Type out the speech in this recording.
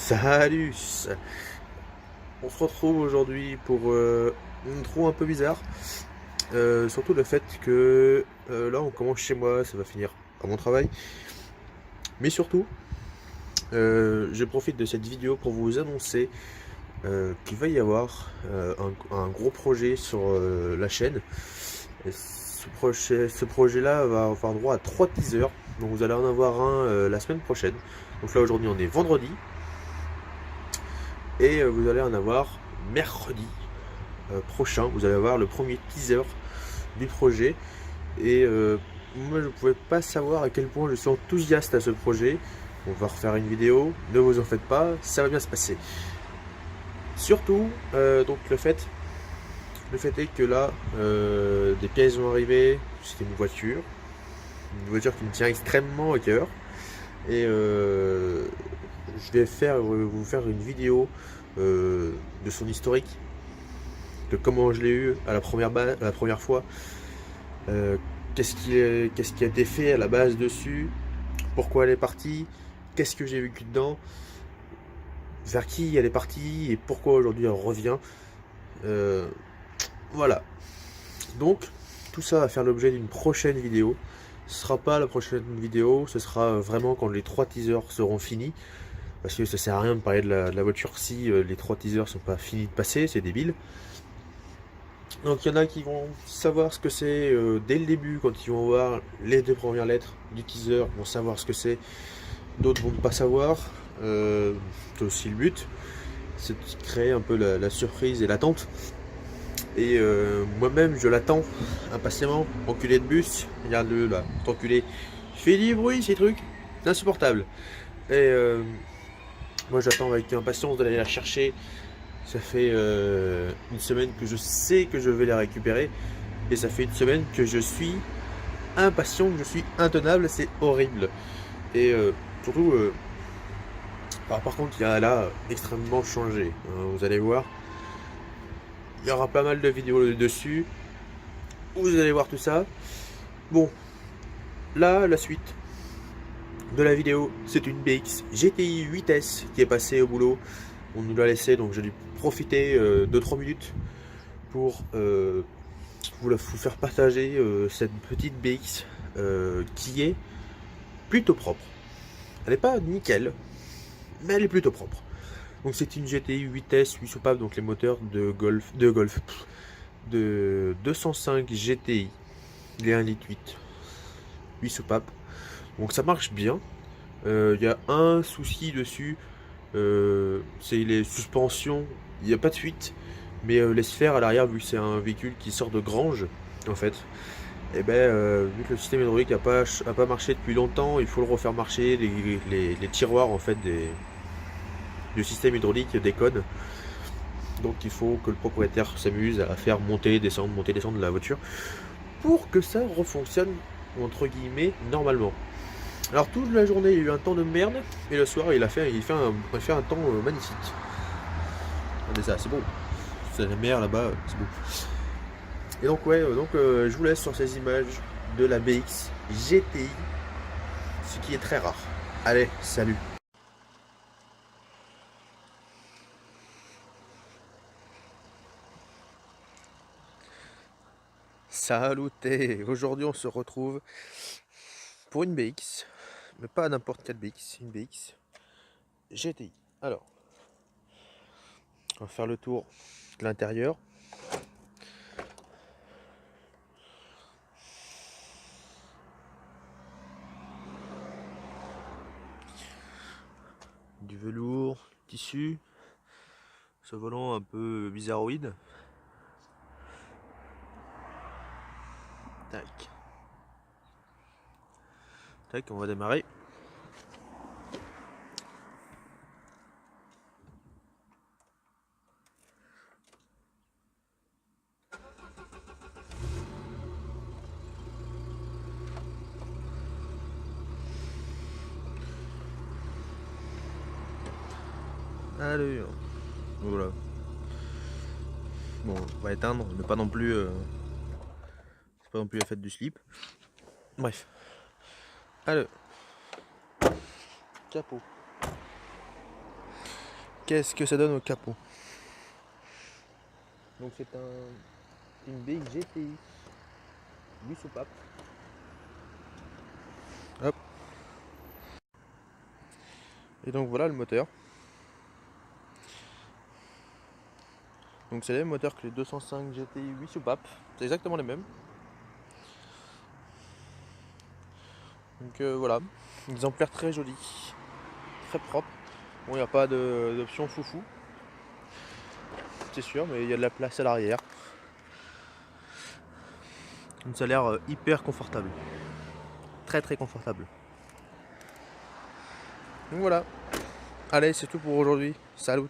Salut! On se retrouve aujourd'hui pour une intro un peu bizarre. Surtout le fait que là on commence chez moi, ça va finir à mon travail. Mais surtout, je profite de cette vidéo pour vous annoncer qu'il va y avoir un gros projet sur la chaîne. Et ce projet-là va avoir droit à 3 teasers. Donc vous allez en avoir un la semaine prochaine. Donc là aujourd'hui on est vendredi. Et vous allez en avoir mercredi prochain. Vous allez avoir le premier teaser du projet. Et moi je ne pouvais pas savoir à quel point je suis enthousiaste à ce projet. On va refaire une vidéo, ne vous en faites pas, ça va bien se passer. Surtout, donc le fait est que là, des pièces vont arriver. C'est une voiture qui me tient extrêmement à cœur. Et je vais vous faire une vidéo de son historique, de comment je l'ai eu à la première fois, qu'est-ce qui a été fait à la base dessus, pourquoi elle est partie, qu'est-ce que j'ai vécu dedans, vers qui elle est partie et pourquoi aujourd'hui elle revient. Voilà. Donc tout ça va faire l'objet d'une prochaine vidéo. Ce sera pas la prochaine vidéo, ce sera vraiment quand les 3 teasers seront finis. Parce que ça sert à rien de parler de la voiture si les 3 teasers sont pas finis de passer, c'est débile. Donc il y en a qui vont savoir ce que c'est dès le début, quand ils vont voir les 2 premières lettres du teaser, ils vont savoir ce que c'est. D'autres vont pas savoir. C'est aussi le but, c'est de créer un peu la surprise et l'attente. Et moi-même je l'attends impatiemment. Enculé de bus, regarde-le là, enculé. Il fait du bruit ces trucs, c'est insupportable. Et moi j'attends avec impatience d'aller la chercher. Ça fait une semaine que je sais que je vais la récupérer. Et ça fait une semaine que je suis impatient, que je suis intenable, c'est horrible. Et surtout, par contre, il y a là extrêmement changé. Vous allez voir, il y aura pas mal de vidéos dessus. Vous allez voir tout ça. Bon, là, la suite de la vidéo, c'est une BX GTI 8S qui est passée au boulot. On nous l'a laissé, donc j'ai dû profiter de 3 minutes pour vous faire partager cette petite BX qui est plutôt propre. Elle n'est pas nickel, mais elle est plutôt propre. Donc c'est une GTI 8S 8 soupapes, donc les moteurs de de 205 GTI, les 1,8 litre 8 soupapes. Donc ça marche bien. Il y a un souci dessus, c'est les suspensions. Il n'y a pas de fuite, mais les sphères à l'arrière, vu que c'est un véhicule qui sort de grange, en fait, et vu que le système hydraulique n'a pas marché depuis longtemps, il faut le refaire marcher. Les tiroirs en fait du système hydraulique déconnent. Donc il faut que le propriétaire s'amuse à faire monter, descendre la voiture pour que ça refonctionne entre guillemets normalement. Alors toute la journée il y a eu un temps de merde et le soir il fait un temps magnifique. Regardez ça, c'est beau. C'est la mer là-bas, c'est beau. Et donc ouais, je vous laisse sur ces images de la BX GTI, ce qui est très rare. Allez, salut. Saluté. Aujourd'hui on se retrouve pour une BX, mais pas n'importe quelle BX, une BX GTI. Alors, on va faire le tour de l'intérieur. Du velours, tissu, ce volant un peu bizarroïde. Tac. Tac, on va démarrer. Allez, voilà. Bon, on va éteindre, mais pas non plus. C'est pas non plus la fête du slip. Bref. Allez. Capot. qu'est-ce que ça donne au capot. Donc c'est une BX GTI 8 soupapes. Hop. Et donc voilà le moteur. Donc c'est le même moteur que les 205 GTI 8 soupapes. C'est exactement les mêmes. Donc voilà, exemplaire très joli, très propre. Bon, il n'y a pas d'option foufou, c'est sûr, mais il y a de la place à l'arrière. Donc ça a l'air hyper confortable, très très confortable. Donc voilà, allez, c'est tout pour aujourd'hui, salut.